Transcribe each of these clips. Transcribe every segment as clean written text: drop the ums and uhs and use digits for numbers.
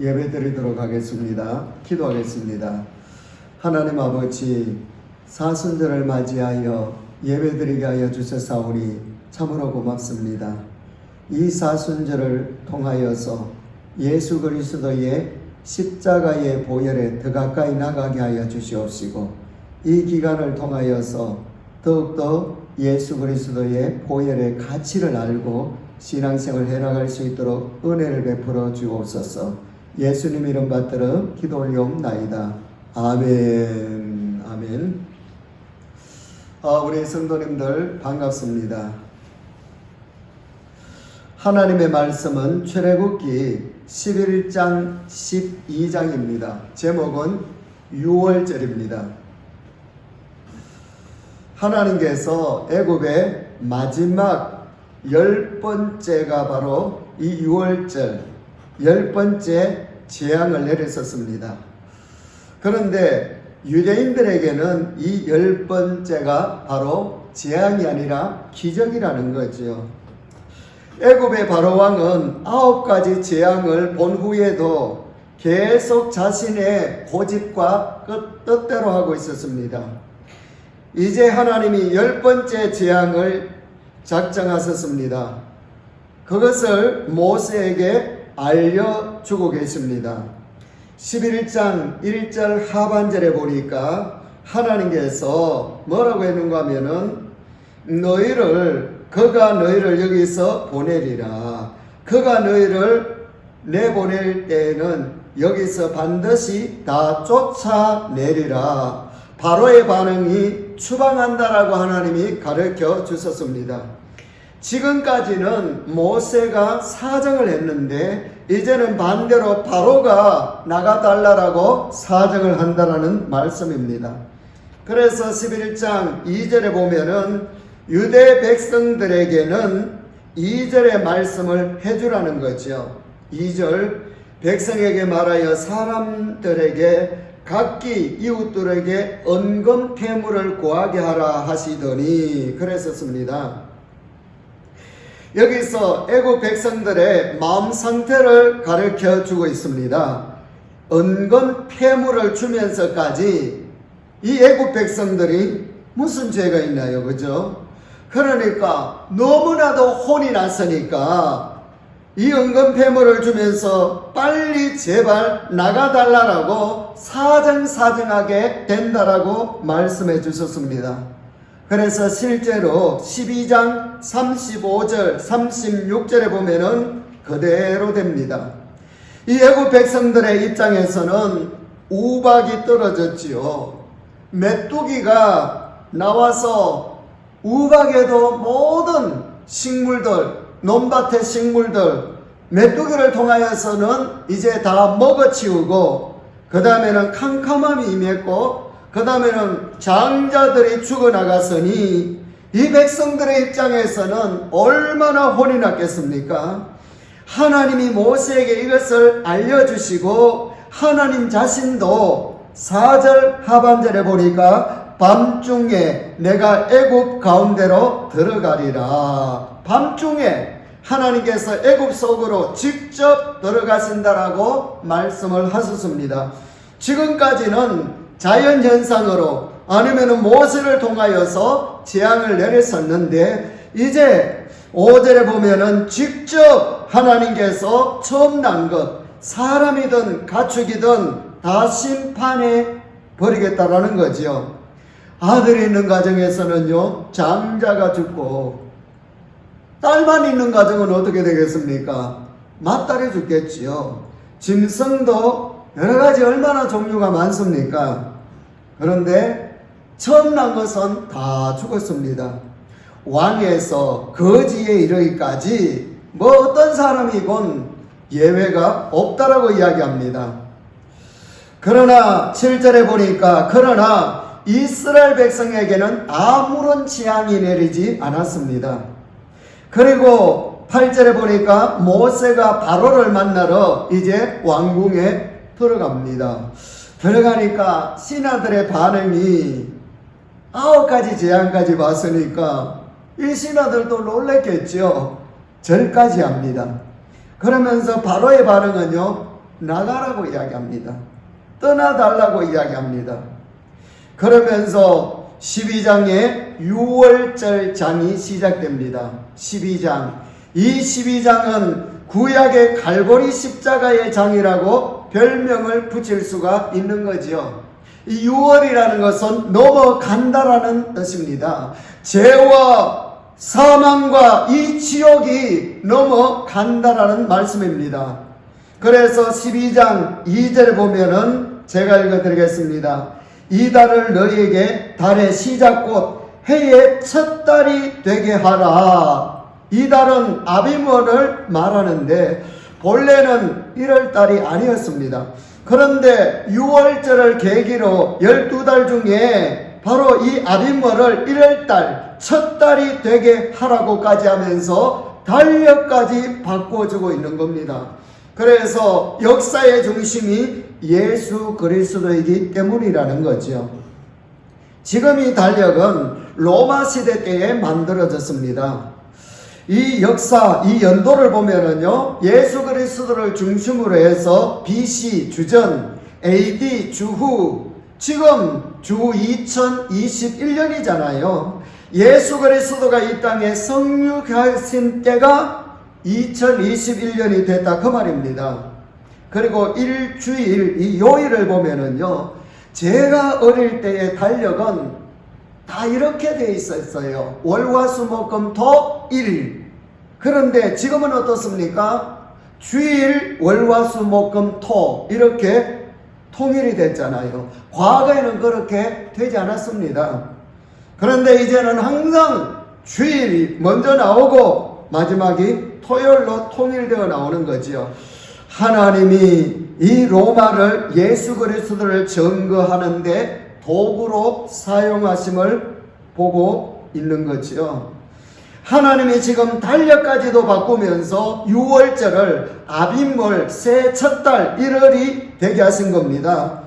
예배드리도록 하겠습니다. 기도하겠습니다. 하나님 아버지, 사순절을 맞이하여 예배드리게 하여 주셨사오니 참으로 고맙습니다. 이 사순절을 통하여서 예수 그리스도의 십자가의 보혈에 더 가까이 나가게 하여 주시옵시고, 이 기간을 통하여서 더욱더 예수 그리스도의 보혈의 가치를 알고 신앙생활을 해나갈 수 있도록 은혜를 베풀어 주옵소서. 예수님 이름 받들어 기도 올리옵나이다. 아멘. 아멘. 우리 성도님들 반갑습니다. 하나님의 말씀은 출애굽기 11장 12장입니다. 제목은 유월절입니다. 하나님께서 애굽의 마지막 10번째가 바로 이 유월절 10번째 재앙을 내렸었습니다. 그런데 유대인들에게는 이 10번째가 바로 재앙이 아니라 기적이라는 거죠. 애굽의 바로왕은 9가지 재앙을 본 후에도 계속 자신의 고집과 뜻대로 하고 있었습니다. 이제 하나님이 10번째 재앙을 작정하셨습니다. 그것을 모세에게 알려주고 계십니다. 11장 1절 하반절에 보니까 하나님께서 뭐라고 했는가 하면은 그가 너희를 여기서 보내리라. 그가 너희를 내보낼 때에는 여기서 반드시 다 쫓아내리라. 바로의 반응이 추방한다라고 하나님이 가르쳐 주셨습니다. 지금까지는 모세가 사정을 했는데 이제는 반대로 바로가 나가달라고 사정을 한다라는 말씀입니다. 그래서 11장 2절에 보면은 유대 백성들에게는 2절의 말씀을 해주라는 거죠. 2절, 백성에게 말하여 사람들에게 각기 이웃들에게 은금 퇴물을 구하게 하라 하시더니 그랬었습니다. 여기서 애굽 백성들의 마음 상태를 가르쳐 주고 있습니다. 은금 폐물을 주면서까지 이 애굽 백성들이 무슨 죄가 있나요? 그죠? 그러니까 너무나도 혼이 났으니까 이 은금 폐물을 주면서 빨리 제발 나가달라고 사정사정하게 된다라고 말씀해 주셨습니다. 그래서 실제로 12장 35절 36절에 보면은 그대로 됩니다. 이 애굽 백성들의 입장에서는 우박이 떨어졌지요. 메뚜기가 나와서 우박에도 모든 식물들, 논밭의 식물들, 메뚜기를 통하여서는 이제 다 먹어치우고, 그 다음에는 캄캄함이 임했고, 그 다음에는 장자들이 죽어나갔으니 이 백성들의 입장에서는 얼마나 혼이 났겠습니까? 하나님이 모세에게 이것을 알려주시고 하나님 자신도 4절 하반절에 보니까 밤중에 내가 애굽 가운데로 들어가리라. 밤중에 하나님께서 애굽 속으로 직접 들어가신다라고 말씀을 하셨습니다. 지금까지는 자연현상으로 아니면 모세를 통하여서 재앙을 내렸었는데 이제 5절에 보면은 직접 하나님께서 처음 난 것, 사람이든 가축이든 다 심판해 버리겠다라는 거지요. 아들이 있는 가정에서는요, 장자가 죽고, 딸만 있는 가정은 어떻게 되겠습니까? 맏딸이 죽겠지요. 짐승도 여러 가지 얼마나 종류가 많습니까? 그런데 처음 난 것은 다 죽었습니다. 왕에서 거지에 이르기까지 어떤 사람이건 예외가 없다라고 이야기합니다. 그러나 7절에 보니까 그러나 이스라엘 백성에게는 아무런 재앙이 내리지 않았습니다. 그리고 8절에 보니까 모세가 바로를 만나러 이제 왕궁에 들어갑니다. 들어가니까 신하들의 반응이 9가지 재앙까지 봤으니까 이 신하들도 놀랬겠죠. 절까지 합니다. 그러면서 바로의 반응은요, 나가라고 이야기합니다. 떠나달라고 이야기합니다. 그러면서 12장에 6월절 장이 시작됩니다. 12장. 이 12장은 구약의 갈보리 십자가의 장이라고 별명을 붙일 수가 있는 거지요. 이 6월이라는 것은 넘어간다라는 뜻입니다. 죄와 사망과 이 지옥이 넘어간다라는 말씀입니다. 그래서 12장 2절에 보면은 제가 읽어드리겠습니다. 이 달을 너희에게 달의 시작곧 해의 첫 달이 되게 하라. 이 달은 아비월을 말하는데 본래는 1월달이 아니었습니다. 그런데 6월절을 계기로 12달 중에 바로 이 아비월을 1월달 첫 달이 되게 하라고까지 하면서 달력까지 바꿔주고 있는 겁니다. 그래서 역사의 중심이 예수 그리스도이기 때문이라는 거죠. 지금 이 달력은 로마 시대 때에 만들어졌습니다. 이 역사, 이 연도를 보면은요, 예수 그리스도를 중심으로 해서 BC 주전, AD 주후, 지금 주 2021년이잖아요. 예수 그리스도가 이 땅에 성육하신 때가 2021년이 됐다 그 말입니다. 그리고 일주일, 이 요일을 보면은요, 제가 어릴 때의 달력은 다 이렇게 돼 있었어요. 월화수목금토 일. 그런데 지금은 어떻습니까? 주일 월화수목금토 이렇게 통일이 됐잖아요. 과거에는 그렇게 되지 않았습니다. 그런데 이제는 항상 주일이 먼저 나오고 마지막이 토요일로 통일되어 나오는 거지요. 하나님이 이 로마를 예수 그리스도를 증거하는데 도구로 사용하심을 보고 있는 거지요. 하나님이 지금 달력까지도 바꾸면서 6월절을 아빔월 새 첫달 1월이 되게 하신 겁니다.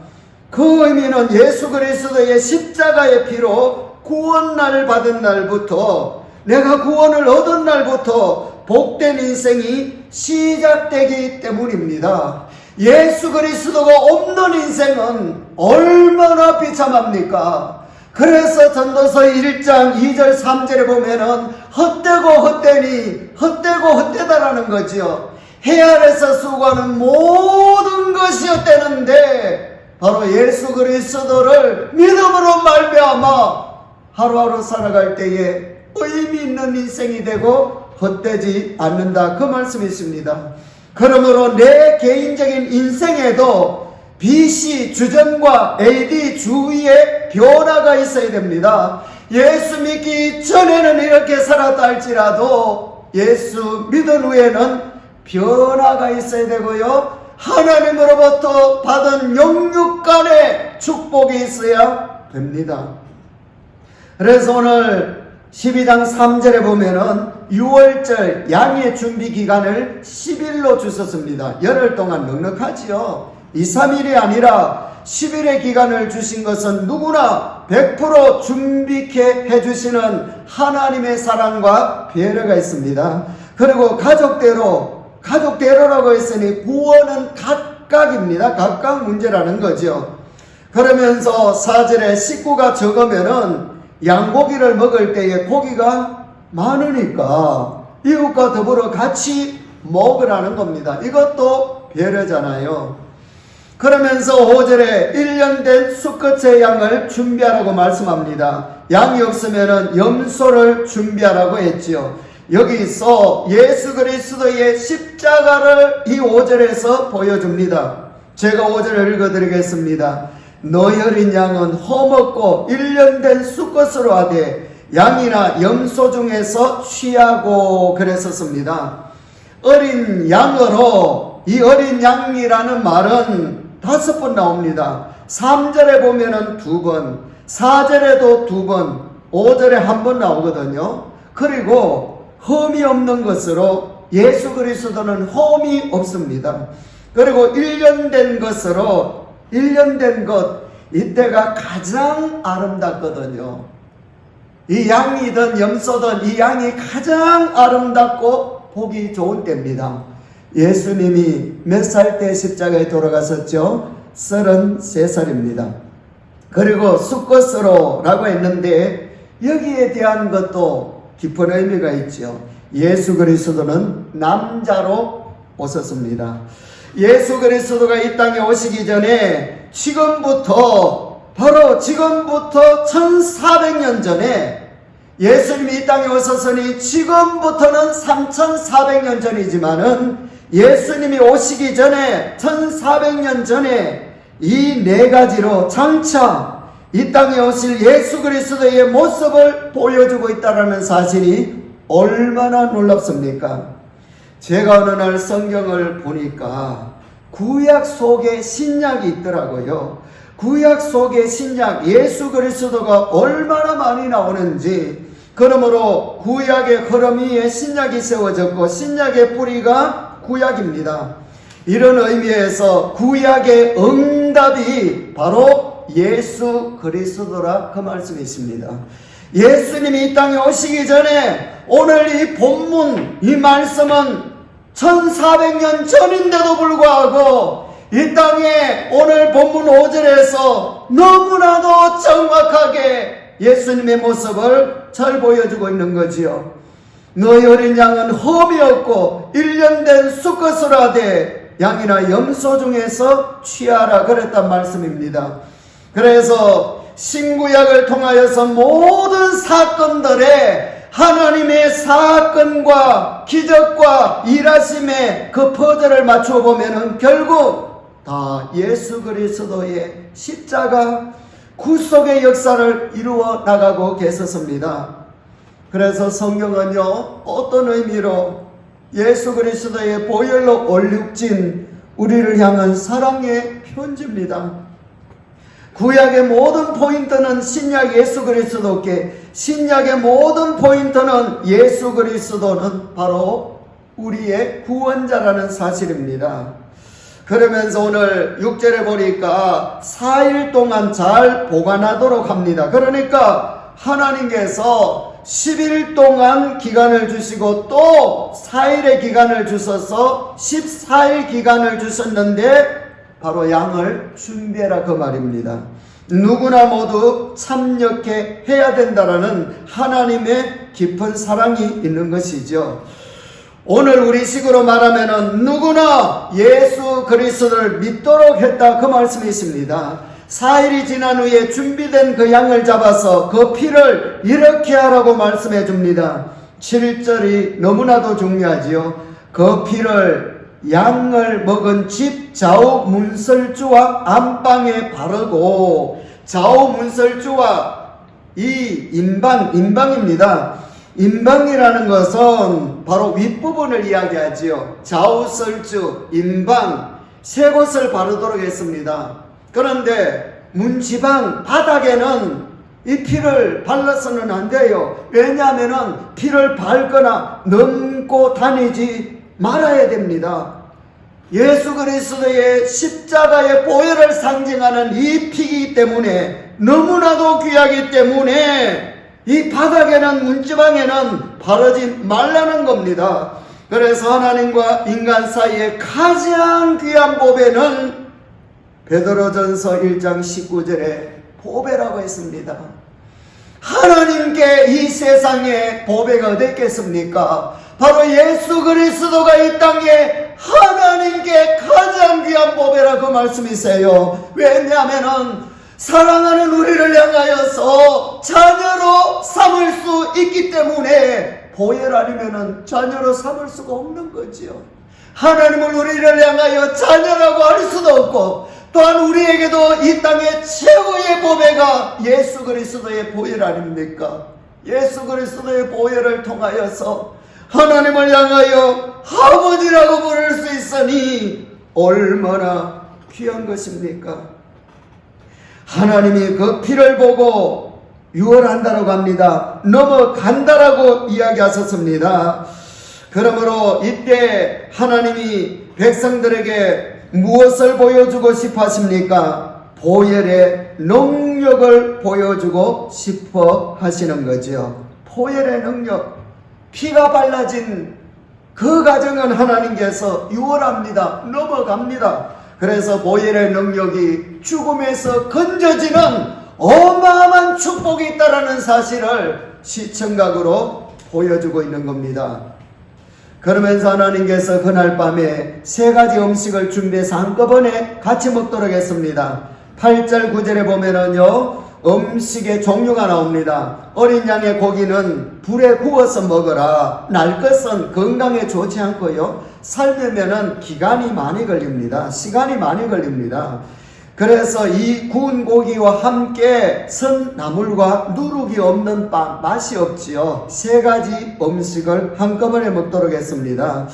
그 의미는 예수 그리스도의 십자가의 피로 구원날 받은 날부터, 내가 구원을 얻은 날부터 복된 인생이 시작되기 때문입니다. 예수 그리스도가 없는 인생은 얼마나 비참합니까? 그래서 전도서 1장 2절 3절에 보면은 헛되고 헛되니 헛되고 헛되다라는 거지요. 해 아래서 수고하는 모든 것이 헛되는데 바로 예수 그리스도를 믿음으로 말미암아 하루하루 살아갈 때에 의미 있는 인생이 되고 헛되지 않는다 그 말씀이 있습니다. 그러므로 내 개인적인 인생에도 BC 주전과 AD 주위에 변화가 있어야 됩니다. 예수 믿기 전에는 이렇게 살았다 할지라도 예수 믿은 후에는 변화가 있어야 되고요, 하나님으로부터 받은 영육간의 축복이 있어야 됩니다. 그래서 오늘 12장 3절에 보면은 6월절 양의 준비 기간을 10일로 주셨습니다. 열흘 동안 넉넉하지요. 2, 3일이 아니라 10일의 기간을 주신 것은 누구나 100% 준비케 해주시는 하나님의 사랑과 배려가 있습니다. 그리고 가족대로라고 했으니 구원은 각각입니다. 각각 문제라는 거죠. 그러면서 4절에 식구가 적으면은 양고기를 먹을 때에 고기가 많으니까 이웃과 더불어 같이 먹으라는 겁니다. 이것도 배려잖아요. 그러면서 5절에 1년 된 수컷의 양을 준비하라고 말씀합니다. 양이 없으면 염소를 준비하라고 했지요. 여기서 예수 그리스도의 십자가를 이 5절에서 보여줍니다. 제가 5절을 읽어드리겠습니다. 너희 어린 양은 허먹고 1년 된 수컷으로 하되 양이나 염소 중에서 취하고 그랬었습니다. 어린 양으로, 이 어린 양이라는 말은 5번 나옵니다. 3절에 보면은 2번, 4절에도 2번, 5절에 1번 나오거든요. 그리고 흠이 없는 것으로, 예수 그리스도는 흠이 없습니다. 그리고 1년 된 것으로, 1년 된 것, 이때가 가장 아름답거든요. 이 양이든 염소든 이 양이 가장 아름답고 보기 좋은 때입니다. 예수님이 몇 살 때 십자가에 돌아가셨죠? 33살입니다. 그리고 숫것으로라고 했는데 여기에 대한 것도 깊은 의미가 있죠. 예수 그리스도는 남자로 오셨습니다. 예수 그리스도가 이 땅에 오시기 전에 바로 지금부터 1400년 전에 예수님이 이 땅에 오셨으니 지금부터는 3400년 전이지만은 예수님이 오시기 전에 1400년 전에 이 네 가지로 장차 이 땅에 오실 예수 그리스도의 모습을 보여주고 있다는 사실이 얼마나 놀랍습니까? 제가 어느 날 성경을 보니까 구약 속에 신약이 있더라고요. 구약 속에 신약, 예수 그리스도가 얼마나 많이 나오는지, 그러므로 구약의 흐름 위에 신약이 세워졌고 신약의 뿌리가 구약입니다. 이런 의미에서 구약의 응답이 바로 예수 그리스도라 그 말씀이십니다. 예수님이 이 땅에 오시기 전에 오늘 이 본문, 이 말씀은 1400년 전인데도 불구하고 이 땅에 오늘 본문 5절에서 너무나도 정확하게 예수님의 모습을 잘 보여주고 있는 거지요. 너희 어린 양은 흠이 없고 1년 된 수컷을 하되 양이나 염소 중에서 취하라 그랬단 말씀입니다. 그래서 신구약을 통하여서 모든 사건들에 하나님의 사건과 기적과 일하심의 그 퍼즐을 맞춰 보면은 결국 다 예수 그리스도의 십자가 구속의 역사를 이루어 나가고 계셨습니다. 그래서 성경은요, 어떤 의미로 예수 그리스도의 보혈로 얼룩진 우리를 향한 사랑의 편지입니다. 구약의 모든 포인트는 신약 예수 그리스도께, 신약의 모든 포인트는 예수 그리스도는 바로 우리의 구원자라는 사실입니다. 그러면서 오늘 6절에 보니까 4일 동안 잘 보관하도록 합니다. 그러니까 하나님께서 10일 동안 기간을 주시고 또 4일의 기간을 주셔서 14일 기간을 주셨는데 바로 양을 준비해라 그 말입니다. 누구나 모두 참여케 해야 된다라는 하나님의 깊은 사랑이 있는 것이죠. 오늘 우리 식으로 말하면은 누구나 예수 그리스도를 믿도록 했다 그 말씀이십니다. 4일이 지난 후에 준비된 그 양을 잡아서 그 피를 이렇게 하라고 말씀해 줍니다. 7절이 너무나도 중요하지요. 그 피를 양을 먹은 집 좌우 문설주와 안방에 바르고, 좌우 문설주와 이 인방입니다. 인방이라는 것은 바로 윗부분을 이야기하지요. 좌우 설주, 인방 세 곳을 바르도록 했습니다. 그런데 문지방 바닥에는 이 피를 발라서는 안 돼요. 왜냐하면 피를 밟거나 넘고 다니지 말아야 됩니다. 예수 그리스도의 십자가의 보혈을 상징하는 이 피이기 때문에, 너무나도 귀하기 때문에 이 바닥에는, 문지방에는 바르지 말라는 겁니다. 그래서 하나님과 인간 사이에 가장 귀한 보배는 베드로전서 1장 19절에 보배라고 했습니다. 하나님께 이 세상에 보배가 어디 있겠습니까? 바로 예수 그리스도가 이 땅에 하나님께 가장 귀한 보배라 그 말씀이세요. 왜냐하면 사랑하는 우리를 향하여서 자녀로 삼을 수 있기 때문에 보혈 아니면 자녀로 삼을 수가 없는 거지요. 하나님은 우리를 향하여 자녀라고 할 수도 없고, 또한 우리에게도 이 땅의 최고의 보배가 예수 그리스도의 보혈 아닙니까? 예수 그리스도의 보혈을 통하여서 하나님을 향하여 아버지라고 부를 수 있으니 얼마나 귀한 것입니까? 하나님이 그 피를 보고 유월한다라고 합니다. 넘어간다라고 이야기하셨습니다. 그러므로 이때 하나님이 백성들에게 무엇을 보여주고 싶어 하십니까? 보혈의 능력을 보여주고 싶어 하시는 거죠. 보혈의 능력, 피가 발라진 그 가정은 하나님께서 유월합니다. 넘어갑니다. 그래서 보혈의 능력이 죽음에서 건져지는 어마어마한 축복이 있다라는 사실을 시청각으로 보여주고 있는 겁니다. 그러면서 하나님께서 그날 밤에 세 가지 음식을 준비해서 한꺼번에 같이 먹도록 했습니다. 8절 9절에 보면은요, 음식의 종류가 나옵니다. 어린 양의 고기는 불에 구워서 먹어라. 날 것은 건강에 좋지 않고요, 삶으면은 기간이 많이 걸립니다. 시간이 많이 걸립니다. 그래서 이 구운 고기와 함께 선 나물과 누룩이 없는 빵, 맛이 없지요. 세 가지 음식을 한꺼번에 먹도록 했습니다.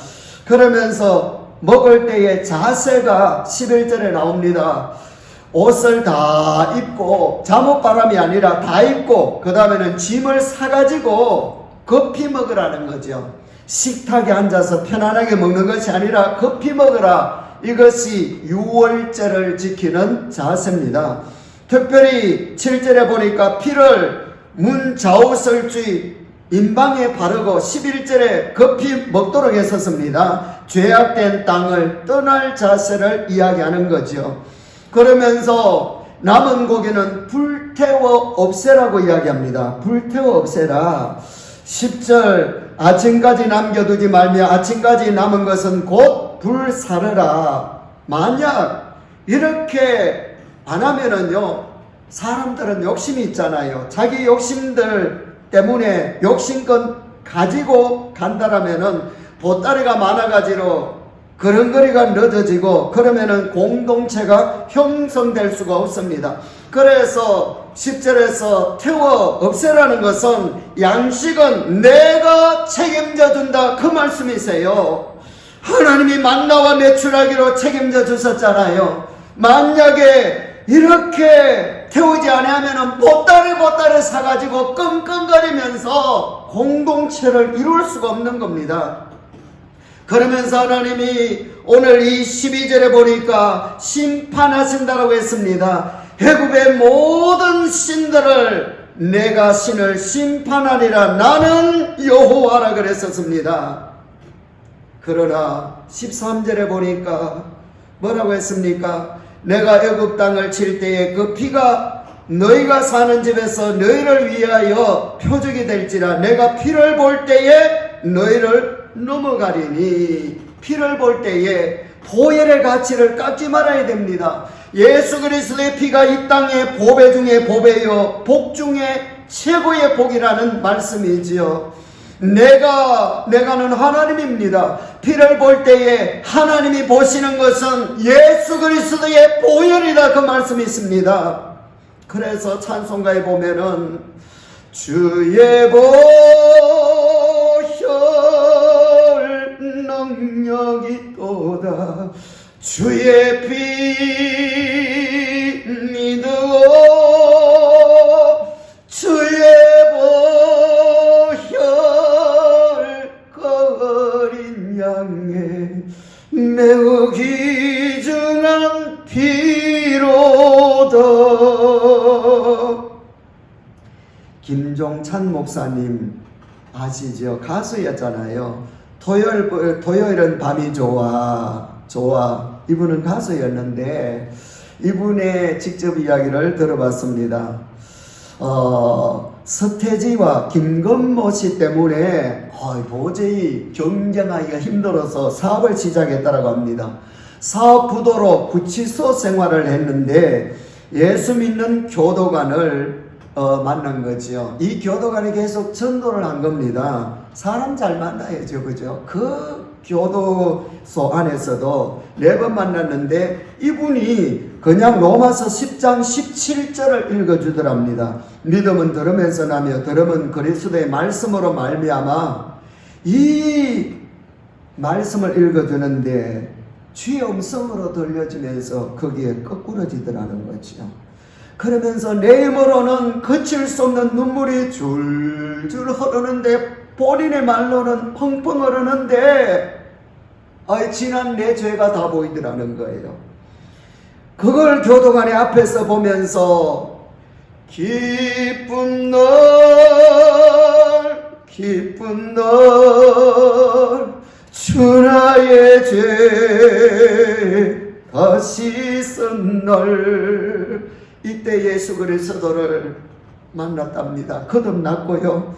그러면서 먹을 때의 자세가 11절에 나옵니다. 옷을 다 입고, 잠옷바람이 아니라 다 입고, 그 다음에는 짐을 사가지고 급히 먹으라는 거죠. 식탁에 앉아서 편안하게 먹는 것이 아니라 급히 먹으라. 이것이 유월절을 지키는 자세입니다. 특별히 7절에 보니까 피를 문 좌우설주의 인방에 바르고 11절에 급히 먹도록 했었습니다. 죄악된 땅을 떠날 자세를 이야기하는 거죠. 그러면서 남은 고기는 불태워 없애라고 이야기합니다. 불태워 없애라. 10절 아침까지 남겨두지 말며 아침까지 남은 것은 곧 불사르라. 만약 이렇게 안 하면은요, 사람들은 욕심이 있잖아요. 자기 욕심들 때문에 욕심껏 가지고 간다라면은 보따리가 많아가지고 그런거리가 늦어지고 그러면은 공동체가 형성될 수가 없습니다. 그래서 10절에서 태워 없애라는 것은 양식은 내가 책임져 준다, 그 말씀이세요. 하나님이 만나와 매출하기로 책임져 주셨잖아요. 만약에 이렇게 태우지 않으면 보따리 사가지고 끙끙거리면서 공동체를 이룰 수가 없는 겁니다. 그러면서 하나님이 오늘 이 12절에 보니까 심판하신다라고 했습니다. 애굽의 모든 신들을 내가 신을 심판하리라. 나는 여호와라 그랬었습니다. 그러나 13절에 보니까 뭐라고 했습니까? 내가 애굽 땅을 칠 때에 그 피가 너희가 사는 집에서 너희를 위하여 표적이 될지라. 내가 피를 볼 때에 너희를 넘어가리니. 피를 볼 때에 보혈의 가치를 깎지 말아야 됩니다. 예수 그리스도의 피가 이 땅의 보배 중에 보배요, 복 중에 최고의 복이라는 말씀이지요. 내가는 하나님입니다. 피를 볼 때에 하나님이 보시는 것은 예수 그리스도의 보혈이다, 그 말씀이 있습니다. 그래서 찬송가에 보면은 주의 보혈 능력이 또다 주의 피 믿어 주의 보혈 거린 양에 매우 귀중한 피로다. 김종찬 목사님 아시죠? 가수였잖아요. 토요일은 밤이 좋아. 이분은 가수였는데 이분의 직접 이야기를 들어봤습니다. 서태지와 김건모 씨 때문에 도저히 경쟁하기가 힘들어서 사업을 시작했다고 합니다. 사업 부도로 구치소 생활을 했는데 예수 믿는 교도관을 만난 거지요. 이 교도관이 계속 전도를 한 겁니다. 사람 잘 만나야죠, 그죠? 그 교도소 안에서도 4번 만났는데 이분이 그냥 로마서 10장 17절을 읽어주더랍니다. 믿음은 들으면서 나며 들음은 그리스도의 말씀으로 말미암아. 이 말씀을 읽어주는데 주의 음성으로 들려주면서 거기에 거꾸러지더라는 거죠. 그러면서 내 힘으로는 그칠 수 없는 눈물이 줄줄 흐르는데 본인의 말로는 펑펑 흐르는데 지난 내 죄가 다 보이더라는 거예요. 그걸 교도관의 앞에서 보면서 기쁜 널 주 나의 죄 다시 쓴 날, 이때 예수 그리스도를 만났답니다. 거듭났고요.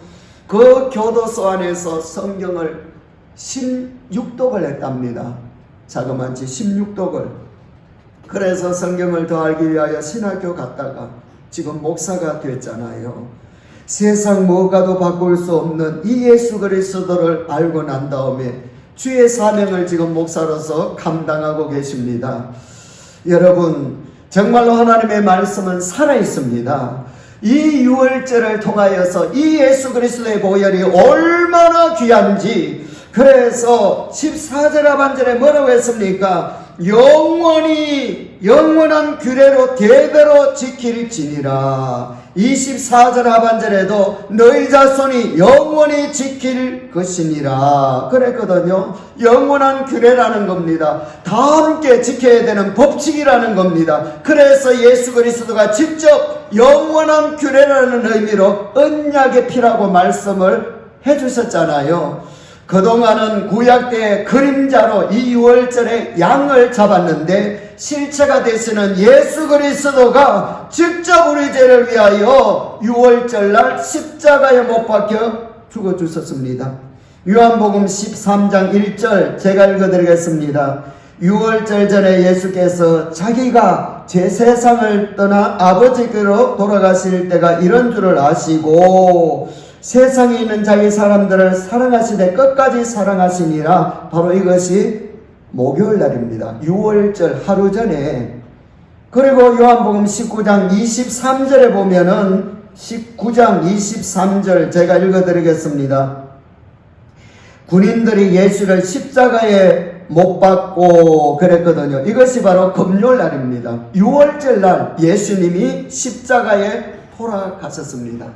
그 교도소 안에서 성경을 16독을 했답니다. 자그마치 16독을. 그래서 성경을 더 알기 위하여 신학교 갔다가 지금 목사가 됐잖아요. 세상 뭐가도 바꿀 수 없는 이 예수 그리스도를 알고 난 다음에 주의 사명을 지금 목사로서 감당하고 계십니다. 여러분, 정말로 하나님의 말씀은 살아있습니다. 이 유월절을 통하여서 이 예수 그리스도의 보혈이 얼마나 귀한지, 그래서 14절 하반절에 뭐라고 했습니까? 영원한 규례로 대대로 지킬지니라. 24절 하반절에도 너희 자손이 영원히 지킬 것이니라 그랬거든요. 영원한 규례라는 겁니다. 다 함께 지켜야 되는 법칙이라는 겁니다. 그래서 예수 그리스도가 직접 영원한 규례라는 의미로 언약의 피라고 말씀을 해주셨잖아요. 그동안은 구약 때의 그림자로 이 유월절에 양을 잡았는데 실체가 되시는 예수 그리스도가 직접 우리 죄를 위하여 유월절날 십자가에 못 박혀 죽어주셨습니다. 요한복음 13장 1절 제가 읽어드리겠습니다. 유월절 전에 예수께서 자기가 제 세상을 떠나 아버지께로 돌아가실 때가 이런 줄을 아시고 세상에 있는 자기 사람들을 사랑하시되 끝까지 사랑하시니라. 바로 이것이 목요일 날입니다. 6월절 하루 전에. 그리고 요한복음 19장 23절에 보면은 19장 23절 제가 읽어드리겠습니다. 군인들이 예수를 십자가에 못 박고 그랬거든요. 이것이 바로 금요일 날입니다. 6월절 날 예수님이 십자가에 돌아가셨습니다.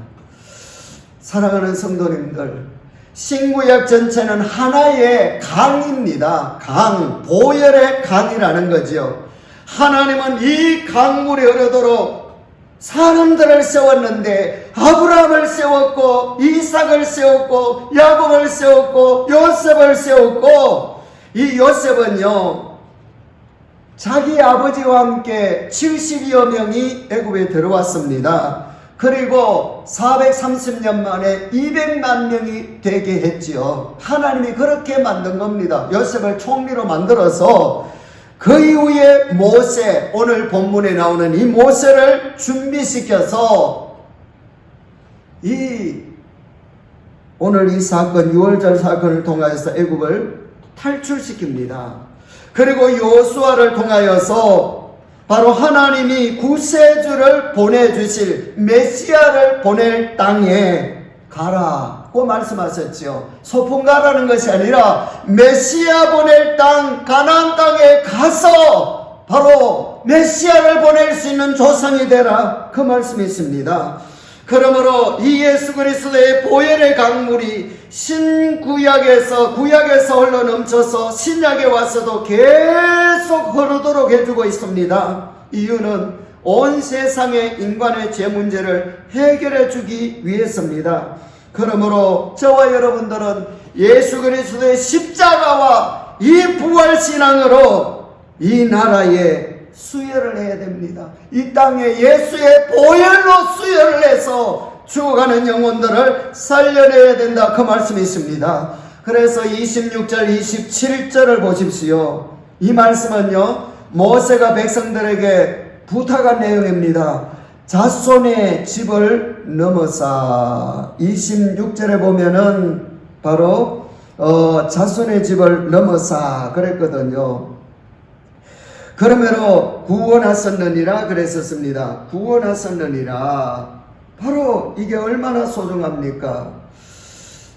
사랑하는 성도님들, 신구약 전체는 하나의 강입니다. 강, 보혈의 강이라는 거죠. 하나님은 이 강물이 흐르도록 사람들을 세웠는데 아브라함을 세웠고 이삭을 세웠고 야곱을 세웠고 요셉을 세웠고, 이 요셉은요 자기 아버지와 함께 70여 명이 애굽에 들어왔습니다. 그리고 430년 만에 200만 명이 되게 했지요. 하나님이 그렇게 만든 겁니다. 요셉을 총리로 만들어서 그 이후에 모세, 오늘 본문에 나오는 이 모세를 준비시켜서 오늘 이 사건, 6월절 사건을 통하여서 애굽을 탈출시킵니다. 그리고 여호수아를 통하여서 바로 하나님이 구세주를 보내주실 메시아를 보낼 땅에 가라고 말씀하셨죠. 소풍 가라는 것이 아니라 메시아 보낼 땅 가나안 땅에 가서 바로 메시아를 보낼 수 있는 조상이 되라, 그 말씀이 있습니다. 그러므로 이 예수 그리스도의 보혈의 강물이 구약에서 흘러 넘쳐서 신약에 와서도 계속 흐르도록 해주고 있습니다. 이유는 온 세상의 인간의 죄 문제를 해결해 주기 위해서입니다. 그러므로 저와 여러분들은 예수 그리스도의 십자가와 이 부활신앙으로 이 나라에 수혈을 해야 됩니다. 이 땅에 예수의 보혈로 수혈을 해서 죽어가는 영혼들을 살려내야 된다, 그 말씀이 있습니다. 그래서 26절 27절을 보십시오. 이 말씀은요 모세가 백성들에게 부탁한 내용입니다. 자손의 집을 넘어사. 26절에 보면은 바로 자손의 집을 넘어사 그랬거든요. 그러므로 구원하셨느니라 그랬었습니다. 구원하셨느니라. 바로 이게 얼마나 소중합니까?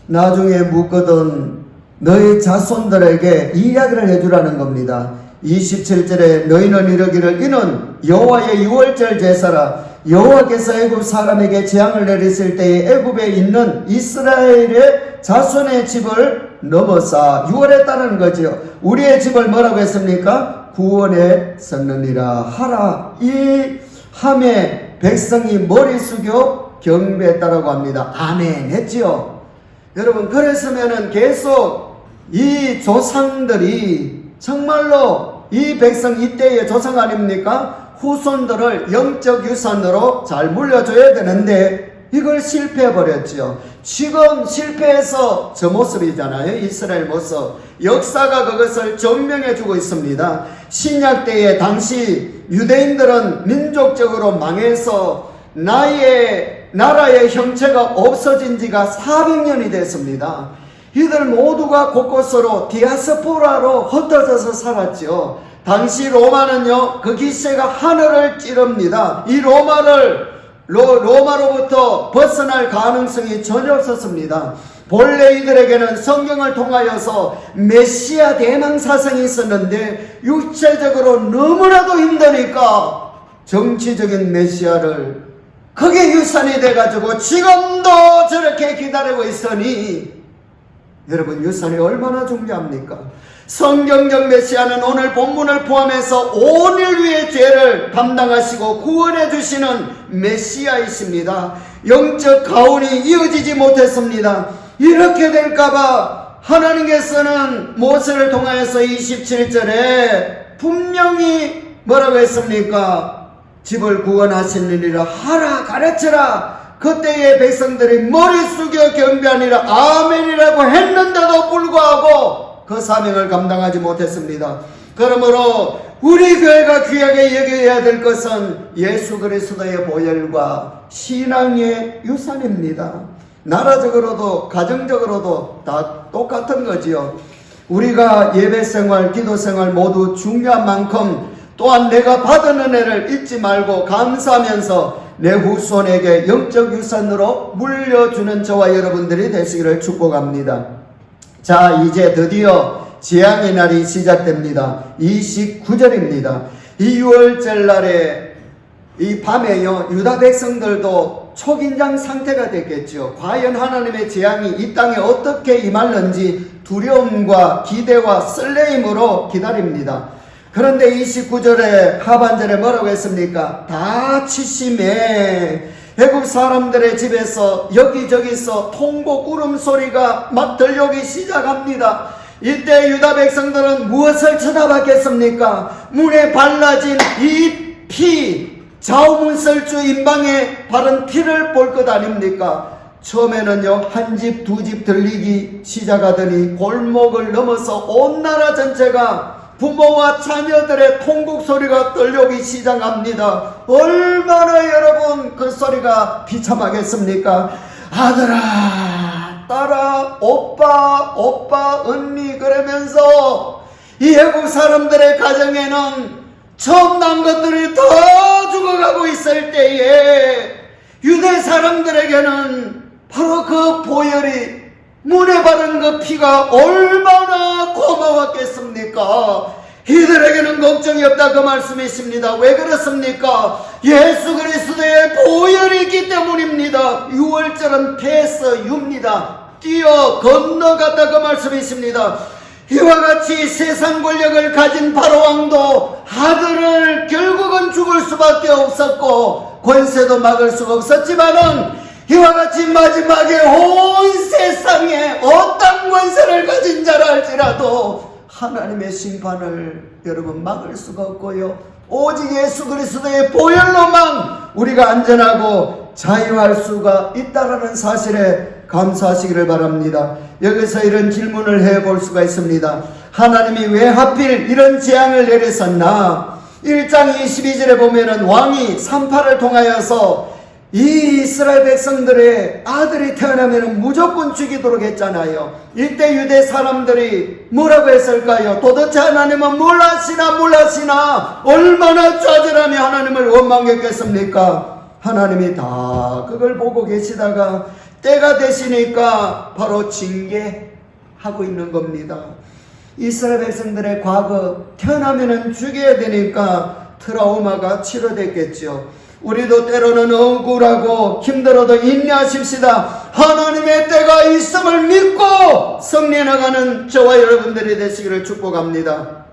나중에 묻거든 너희 자손들에게 이야기를 해주라는 겁니다. 27절에 너희는 이르기를 이는 여호와의 유월절 제사라. 여호와께서 애굽 사람에게 재앙을 내리실 때에 애굽에 있는 이스라엘의 자손의 집을 넘어사 유월했다는 거죠. 우리의 집을 뭐라고 했습니까? 구원에 섰느니라 하라. 이 함에 백성이 머리 숙여 경배했다라고 합니다. 아멘 했지요. 여러분, 그랬으면은 계속 이 조상들이 정말로 이 백성 이때의 조상 아닙니까? 후손들을 영적 유산으로 잘 물려줘야 되는데 이걸 실패해버렸죠. 지금 실패해서 저 모습이잖아요. 이스라엘 모습. 역사가 그것을 증명해주고 있습니다. 신약 때에 당시 유대인들은 민족적으로 망해서 나라의 형체가 없어진 지가 400년이 됐습니다. 이들 모두가 곳곳으로 디아스포라로 흩어져서 살았죠. 당시 로마는요, 그 기세가 하늘을 찌릅니다. 이 로마로부터 벗어날 가능성이 전혀 없었습니다. 본래 이들에게는 성경을 통하여서 메시아 대망사성이 있었는데 육체적으로 너무나도 힘드니까 정치적인 메시아를 그게 유산이 돼가지고 지금도 저렇게 기다리고 있으니 여러분, 유산이 얼마나 중요합니까? 성경적 메시아는 오늘 본문을 포함해서 온 인류의 죄를 담당하시고 구원해 주시는 메시아이십니다. 영적 가훈이 이어지지 못했습니다. 이렇게 될까봐 하나님께서는 모세를 통하여서 27절에 분명히 뭐라고 했습니까? 집을 구원하시느니라 하라 가르쳐라. 그때의 백성들이 머리 숙여 경배하니라 아멘이라고 했는데도 불구하고 그 사명을 감당하지 못했습니다. 그러므로 우리 교회가 귀하게 여겨야 될 것은 예수 그리스도의 보혈과 신앙의 유산입니다. 나라적으로도 가정적으로도 다 똑같은 거지요. 우리가 예배생활, 기도생활 모두 중요한 만큼 또한 내가 받은 은혜를 잊지 말고 감사하면서 내 후손에게 영적 유산으로 물려주는 저와 여러분들이 되시기를 축복합니다. 자, 이제 드디어 재앙의 날이 시작됩니다. 29절입니다. 이 6월절 날에 이 밤에요, 유다 백성들도 초긴장 상태가 됐겠죠. 과연 하나님의 재앙이 이 땅에 어떻게 임할는지 두려움과 기대와 설레임으로 기다립니다. 그런데 29절에 하반절에 뭐라고 했습니까? 다 치심에 애굽 사람들의 집에서 여기저기서 통곡 울음소리가 막 들려오기 시작합니다. 이때 유다 백성들은 무엇을 쳐다봤겠습니까? 문에 발라진 이 피, 좌우문설주 인방에 바른 피를 볼 것 아닙니까? 처음에는요, 한 집, 두 집 들리기 시작하더니 골목을 넘어서 온 나라 전체가 부모와 자녀들의 통곡 소리가 들려오기 시작합니다. 얼마나 여러분 그 소리가 비참하겠습니까? 아들아, 딸아, 오빠, 언니 그러면서 이 애국 사람들의 가정에는 처음 난 것들이 다 죽어가고 있을 때에 유대 사람들에게는 바로 그 보혈이 문에 바른 그 피가 얼마나 고마웠겠습니까? 이들에게는 걱정이 없다 그 말씀이십니다. 왜 그렇습니까? 예수 그리스도의 보혈이 있기 때문입니다. 6월절은 패스유입니다. 뛰어 건너갔다 그 말씀이십니다. 이와 같이 세상 권력을 가진 바로왕도 아들을 결국은 죽을 수밖에 없었고 권세도 막을 수가 없었지만은 이와 같이 마지막에 온 세상에 어떤 권세를 가진 자라 할지라도 하나님의 심판을 여러분 막을 수가 없고요. 오직 예수 그리스도의 보혈로만 우리가 안전하고 자유할 수가 있다라는 사실에 감사하시기를 바랍니다. 여기서 이런 질문을 해볼 수가 있습니다. 하나님이 왜 하필 이런 재앙을 내리셨나? 1장 22절에 보면은 왕이 산파를 통하여서 이 이스라엘 백성들의 아들이 태어나면 무조건 죽이도록 했잖아요. 이때 유대 사람들이 뭐라고 했을까요? 도대체 하나님은 뭘 하시나 얼마나 좌절하며 하나님을 원망했겠습니까? 하나님이 다 그걸 보고 계시다가 때가 되시니까 바로 징계하고 있는 겁니다. 이스라엘 백성들의 과거 태어나면 죽여야 되니까 트라우마가 치료됐겠죠. 우리도 때로는 억울하고 힘들어도 인내하십시다. 하나님의 때가 있음을 믿고 승리해 나가는 저와 여러분들이 되시기를 축복합니다.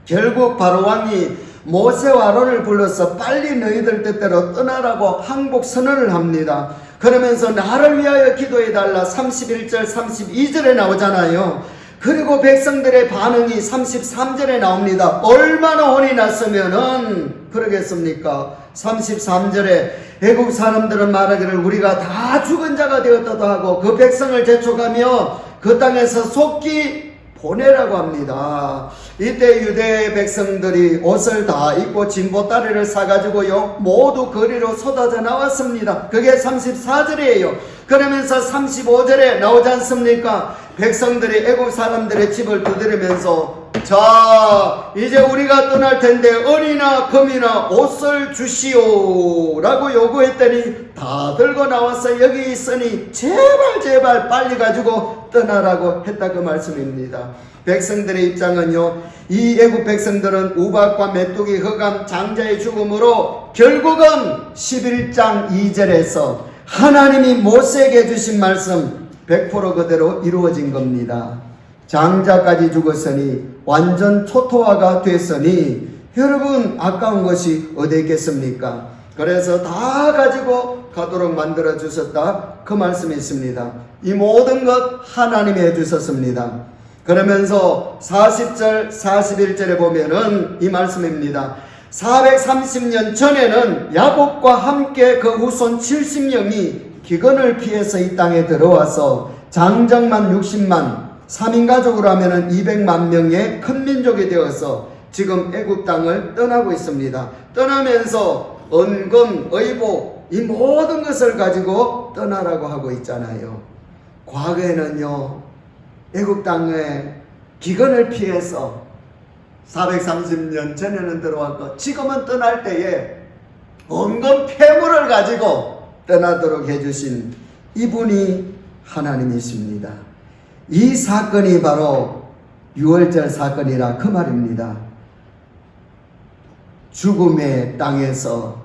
결국 바로 왕이 모세와 아론을 불러서 빨리 너희들 뜻대로 떠나라고 항복 선언을 합니다. 그러면서 나를 위하여 기도해달라 31절 32절에 나오잖아요. 그리고 백성들의 반응이 33절에 나옵니다. 얼마나 혼이 났으면은 그러겠습니까? 33절에 애국 사람들은 말하기를 우리가 다 죽은 자가 되었다도 하고 그 백성을 재촉하며 그 땅에서 속기 보내라고 합니다. 이때 유대 백성들이 옷을 다 입고 진보다리를 사가지고요 모두 거리로 쏟아져 나왔습니다. 그게 34절이에요. 그러면서 35절에 나오지 않습니까? 백성들이 애국 사람들의 집을 두드리면서 자 이제 우리가 떠날 텐데 은이나 금이나 옷을 주시오 라고 요구했더니 다 들고 나와서 여기 있으니 제발 빨리 가지고 떠나라고 했다 그 말씀입니다. 백성들의 입장은요 이 애국 백성들은 우박과 메뚜기 흑암 장자의 죽음으로 결국은 11장 2절에서 하나님이 모세에게 주신 말씀 100% 그대로 이루어진 겁니다. 장자까지 죽었으니 완전 초토화가 됐으니 여러분 아까운 것이 어디 있겠습니까? 그래서 다 가지고 가도록 만들어 주셨다 그 말씀이 있습니다. 이 모든 것 하나님이 해주셨습니다. 그러면서 40절 41절에 보면은 이 말씀입니다. 430년 전에는 야곱과 함께 그 후손 70명이 기근을 피해서 이 땅에 들어와서 장정만 60만 3인 가족으로 하면은 200만 명의 큰 민족이 되어서 지금 애국 땅을 떠나고 있습니다. 떠나면서 은금, 의복 이 모든 것을 가지고 떠나라고 하고 있잖아요. 과거에는요 애국 땅에 기근을 피해서 430년 전에는 들어왔고 지금은 떠날 때에 은금 폐물을 가지고 떠나도록 해주신 이분이 하나님이십니다. 이 사건이 바로 유월절 사건이라 그 말입니다. 죽음의 땅에서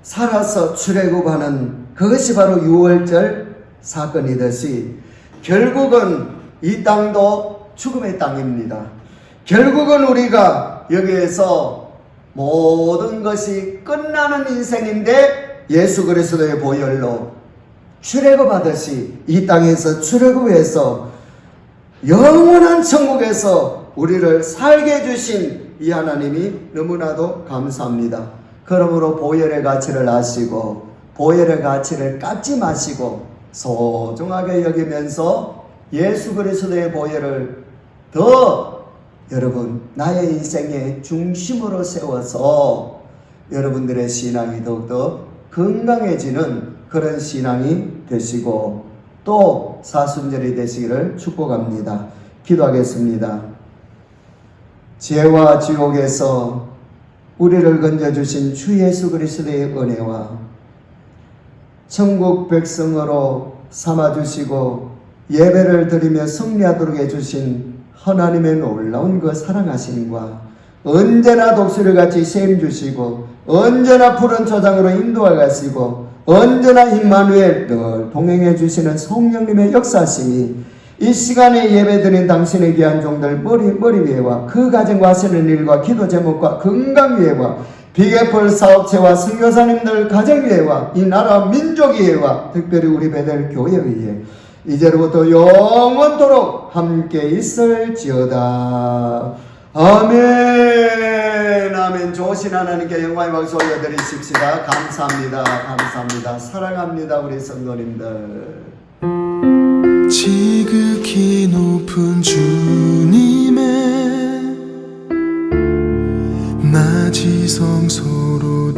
살아서 출애굽하는 그것이 바로 유월절 사건이듯이 결국은 이 땅도 죽음의 땅입니다. 결국은 우리가 여기에서 모든 것이 끝나는 인생인데 예수 그리스도의 보혈로 출애굽하듯이 이 땅에서 출애굽해서 영원한 천국에서 우리를 살게 해주신 이 하나님이 너무나도 감사합니다. 그러므로 보혈의 가치를 아시고 보혈의 가치를 깎지 마시고 소중하게 여기면서 예수 그리스도의 보혈을 더 여러분 나의 인생의 중심으로 세워서 여러분들의 신앙이 더욱더 건강해지는 그런 신앙이 되시고 또 사순절이 되시기를 축복합니다. 기도하겠습니다. 죄와 지옥에서 우리를 건져주신 주 예수 그리스도의 은혜와 천국 백성으로 삼아주시고 예배를 드리며 승리하도록 해주신 하나님의 놀라운 그 사랑하심과 언제나 독수리 같이 세임 주시고 언제나 푸른 초장으로 인도해 가시고 언제나 임마누엘 늘 동행해 주시는 성령님의 역사심이 이 시간에 예배드린 당신의 귀한 종들 머리 위에와 그 가정과 하시는 일과 기도 제목과 건강 위에와 비계풀 사업체와 선교사님들 가정 위에와 이 나라 민족 위에와 특별히 우리 베델 교회 위에 이제로부터 영원토록 함께 있을지어다. 아멘. 아멘. 좋으신 하나님께 영광의 박수 올려드리십시다. 감사합니다. 감사합니다. 사랑합니다. 우리 성도님들. 지극히 높은 주님의 낮이 성소로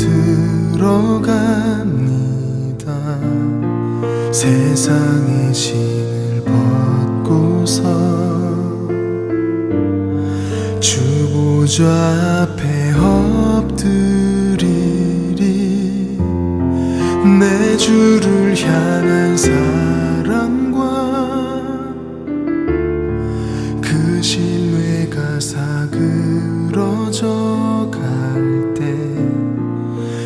들어갑니다. 세상의 신을 벗고서 주 보좌 앞에 엎드리리. 내 주를 향한 사랑과 그 신뢰가 사그러져 갈 때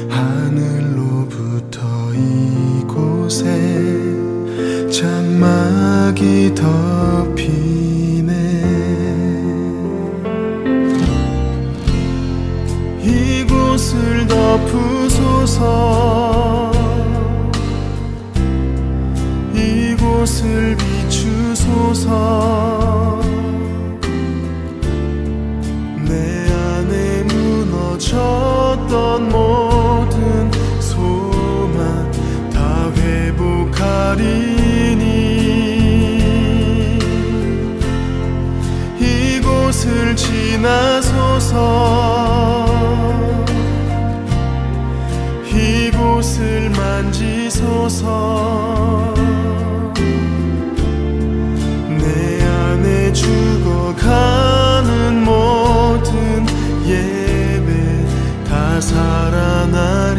하늘로부터 이곳에 장막이 덮이네. 이곳을 덮으소서. 이곳을 비추소서. 내 안에 무너졌던 모든 소망 다 회복하리니 이곳을 지나소서 이곳을 만지소서 내 안에 죽어가는 모든 예배 다 살아나리라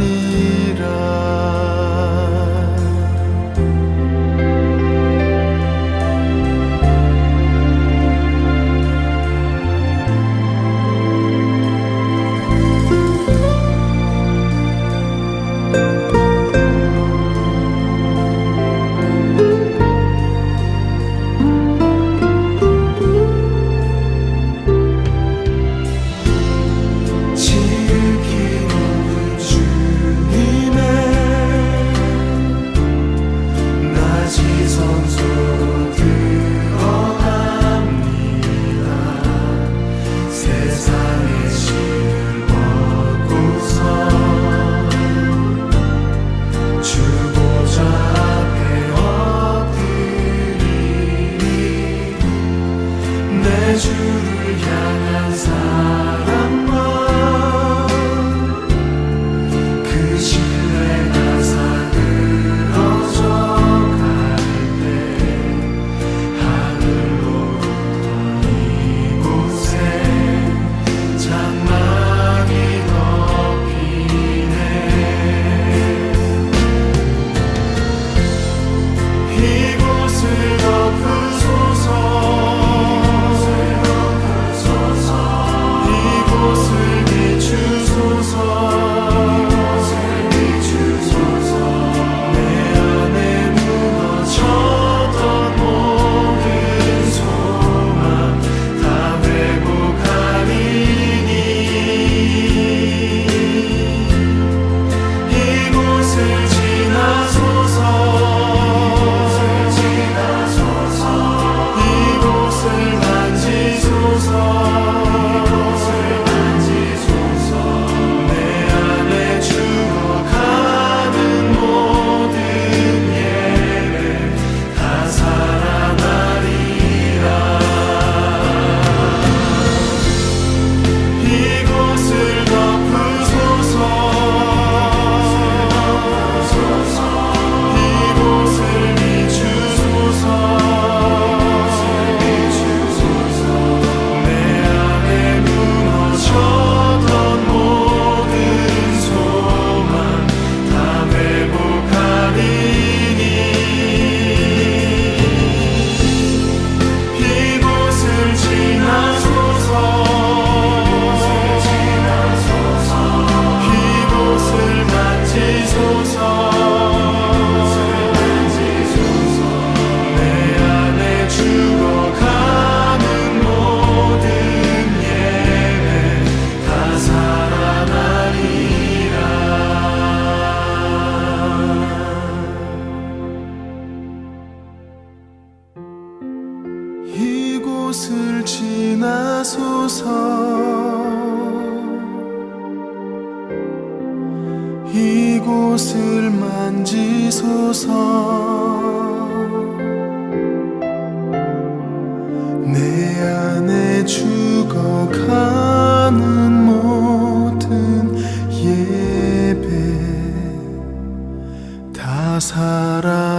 주를 향한 사랑과 그 신뢰가 사그러져 갈 때 하늘로부터 이곳에 장막이 덮이네 이곳을 덮으소서 이곳을 비추소서 내 안에 무너졌던 모든 소망 다 회복하리니 이곳을 지나소서 이곳을 만지소서 이곳을 지나소서 이곳을 만지소서 내 안에 죽어가는 모든 예배 다 살아나리라